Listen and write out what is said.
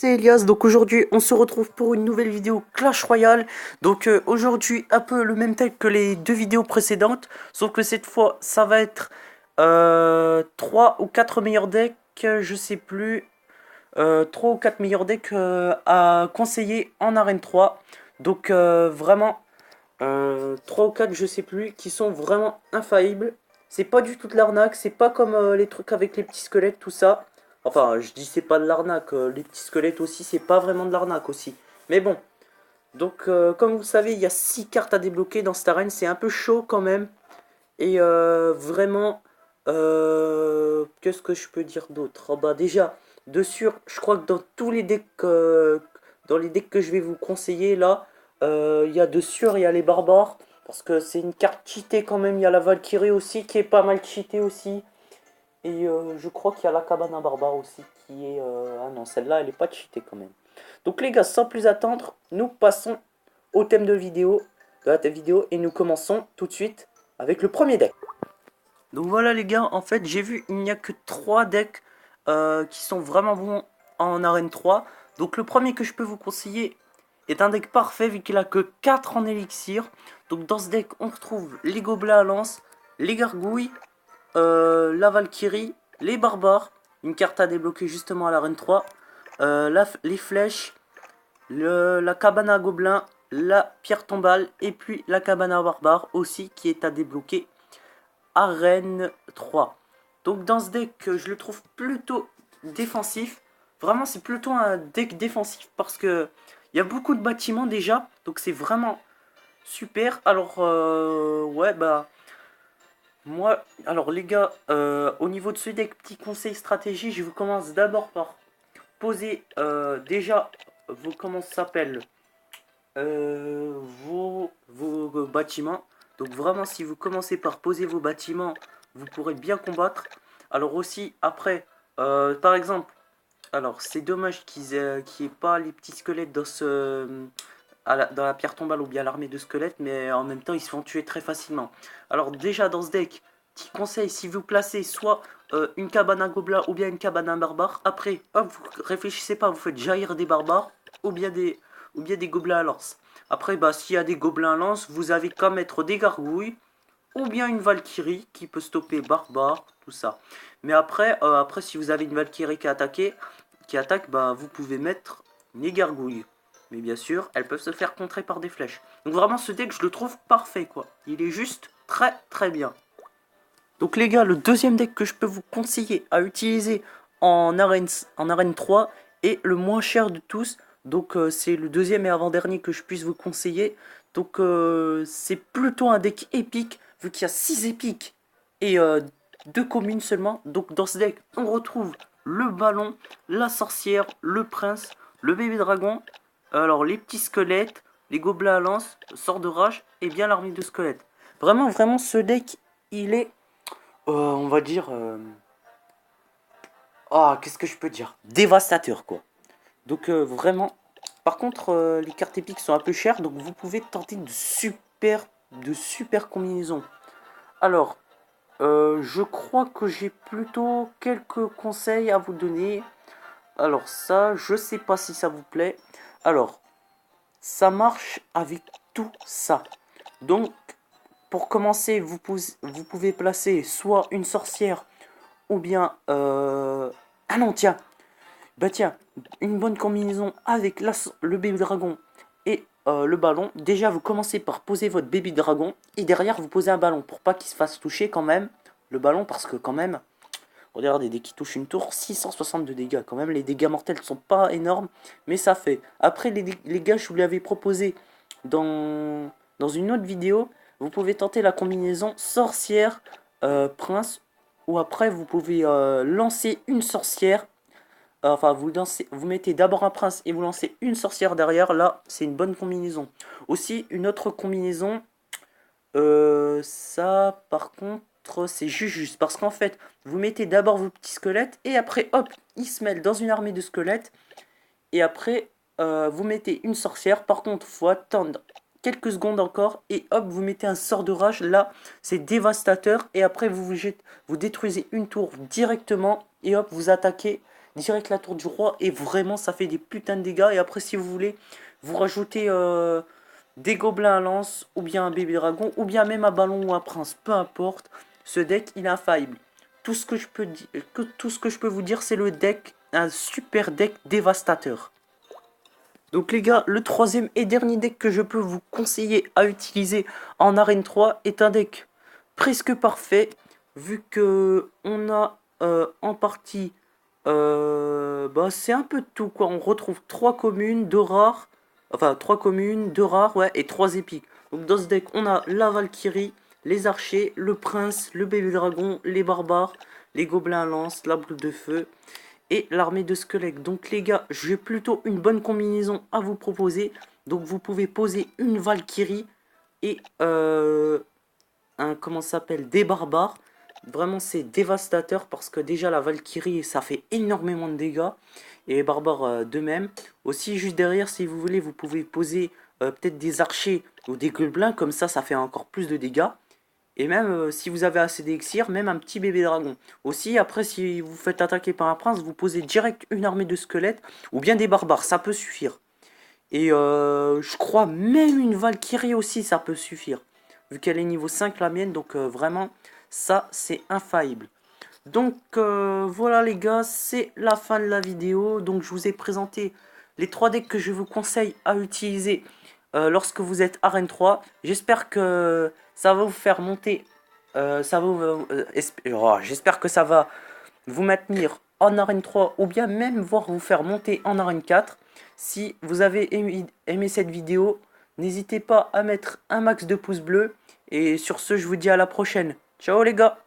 C'est Elias, donc aujourd'hui on se retrouve pour une nouvelle vidéo Clash Royale. Donc aujourd'hui un peu le même thème que les deux vidéos précédentes, sauf que cette fois ça va être 3 ou 4 meilleurs decks, je sais plus, 3 ou 4 meilleurs decks à conseiller en arène 3. Donc vraiment 3 ou 4 je sais plus, qui sont vraiment infaillibles. C'est pas du tout de l'arnaque, c'est pas comme les trucs avec les petits squelettes, tout ça. Enfin, je dis c'est pas de l'arnaque, les petits squelettes aussi, c'est pas vraiment de l'arnaque aussi. Mais bon, donc comme vous savez, il y a 6 cartes à débloquer dans cette arène, c'est un peu chaud quand même. Et vraiment, qu'est-ce que je peux dire d'autre? Oh, bah déjà, de sûr, je crois que dans les decks que je vais vous conseiller là, il y a de sûr, il y a les barbares. Parce que c'est une carte cheatée quand même, il y a la Valkyrie aussi qui est pas mal cheatée aussi. Et je crois qu'il y a la cabane à barbare aussi qui est... Ah non, celle-là, elle est pas cheatée quand même. Donc les gars, sans plus attendre, nous passons au thème de la vidéo, et nous commençons tout de suite avec le premier deck. Donc voilà les gars, en fait j'ai vu il n'y a que 3 decks qui sont vraiment bons en arène 3. Donc le premier que je peux vous conseiller est un deck parfait vu qu'il a que 4 en élixir. Donc dans ce deck on retrouve les gobelins à lance, les gargouilles, la Valkyrie, les barbares, une carte à débloquer justement à l'arène 3, les flèches, la cabane à gobelins, la pierre tombale et puis la cabane à barbares aussi qui est à débloquer arène 3. Donc dans ce deck, je le trouve plutôt défensif. Vraiment, c'est plutôt un deck défensif parce que il y a beaucoup de bâtiments déjà. Donc c'est vraiment super. Alors, ouais, bah... Moi, alors les gars, au niveau de ce deck, petit conseil stratégie, je vous commence d'abord par poser déjà comment ça s'appelle vos bâtiments. Donc vraiment, si vous commencez par poser vos bâtiments, vous pourrez bien combattre. Alors aussi, après, par exemple, alors c'est dommage qu'il n'y ait pas les petits squelettes dans la pierre tombale ou bien l'armée de squelettes, mais en même temps, ils se font tuer très facilement. Alors déjà, dans ce deck, petit conseil, si vous placez soit une cabane à gobelins ou bien une cabane à barbares, après, hop, vous réfléchissez pas, vous faites jaillir des barbares ou bien des gobelins à lance. Après, bah, s'il y a des gobelins à lance, vous avez qu'à mettre des gargouilles ou bien une Valkyrie qui peut stopper barbare, tout ça. Mais après si vous avez une Valkyrie qui attaque, bah, vous pouvez mettre les gargouilles. Mais bien sûr, elles peuvent se faire contrer par des flèches. Donc vraiment, ce deck, je le trouve parfait, quoi. Il est juste très très bien. Donc les gars, le deuxième deck que je peux vous conseiller à utiliser en arène 3 est le moins cher de tous. Donc c'est le deuxième et avant-dernier que je puisse vous conseiller. Donc c'est plutôt un deck épique, vu qu'il y a 6 épiques et 2 communes seulement. Donc dans ce deck, on retrouve le ballon, la sorcière, le prince, le bébé dragon, alors les petits squelettes, les gobelins à lance, sort de rage et bien l'armée de squelettes. Vraiment, vraiment, ce deck, il est on va dire... Ah, qu'est-ce que je peux dire? Dévastateur, quoi. Donc, vraiment... Par contre, les cartes épiques sont un peu chères, donc vous pouvez tenter de super combinaisons. Alors, je crois que j'ai plutôt quelques conseils à vous donner. Alors ça, je sais pas si ça vous plaît. Alors, ça marche avec tout ça. Donc, pour commencer, vous pouvez placer soit une sorcière ou bien... Ah non, tiens. Bah tiens, une bonne combinaison avec le bébé dragon et le ballon. Déjà, vous commencez par poser votre bébé dragon et derrière, vous posez un ballon pour pas qu'il se fasse toucher quand même. Le ballon, parce que quand même, regardez, dès qu'il touche une tour, 662 dégâts. Quand même, les dégâts mortels ne sont pas énormes, mais ça fait. Après, les gars, je vous l'avais proposé dans une autre vidéo. Vous pouvez tenter la combinaison sorcière, prince, ou après, vous pouvez lancer une sorcière. Enfin, vous mettez d'abord un prince et vous lancez une sorcière derrière. Là, c'est une bonne combinaison. Aussi, une autre combinaison, ça, par contre, c'est juste. Parce qu'en fait, vous mettez d'abord vos petits squelettes. Et après, hop, ils se mêlent dans une armée de squelettes. Et après, vous mettez une sorcière. Par contre, il faut attendre quelques secondes encore. Et hop, vous mettez un sort de rage. Là, c'est dévastateur. Et après, vous détruisez une tour directement. Et hop, vous attaquez. direct la tour du roi, et vraiment ça fait des putains de dégâts. Et après si vous voulez, vous rajoutez des gobelins à lance, ou bien un bébé dragon, ou bien même un ballon ou un prince, peu importe. Ce deck il est infaillible. Tout ce que je peux, tout ce que je peux vous dire, c'est le deck, un super deck dévastateur. Donc les gars, le troisième et dernier deck que je peux vous conseiller à utiliser en arène 3 est un deck presque parfait, vu que on a en partie, c'est un peu de tout quoi. On retrouve 3 communes, 2 rares, enfin 3 communes, 2 rares, ouais, et 3 épiques. Donc dans ce deck, on a la Valkyrie, les archers, le prince, le bébé dragon, les barbares, les gobelins à lance, la boule de feu et l'armée de squelettes. Donc les gars, j'ai plutôt une bonne combinaison à vous proposer. Donc vous pouvez poser une Valkyrie et comment ça s'appelle, des barbares. Vraiment c'est dévastateur parce que déjà la Valkyrie ça fait énormément de dégâts. Et les barbares de même. Aussi juste derrière si vous voulez vous pouvez poser peut-être des archers ou des gobelins. Comme ça fait encore plus de dégâts. Et même si vous avez assez d'élixir, même un petit bébé dragon. Aussi, après, si vous faites attaquer par un prince, vous posez direct une armée de squelettes ou bien des barbares, ça peut suffire. Et je crois même une Valkyrie aussi, ça peut suffire. Vu qu'elle est niveau 5 la mienne, donc vraiment, ça c'est infaillible. Donc voilà les gars, c'est la fin de la vidéo. Donc je vous ai présenté les 3 decks que je vous conseille à utiliser lorsque vous êtes Arène 3. J'espère que ça va vous faire monter. J'espère que ça va vous maintenir en Arène 3 ou bien même voir vous faire monter en Arène 4. Si vous avez aimé cette vidéo, n'hésitez pas à mettre un max de pouces bleus. Et sur ce, je vous dis à la prochaine. Ciao les gars!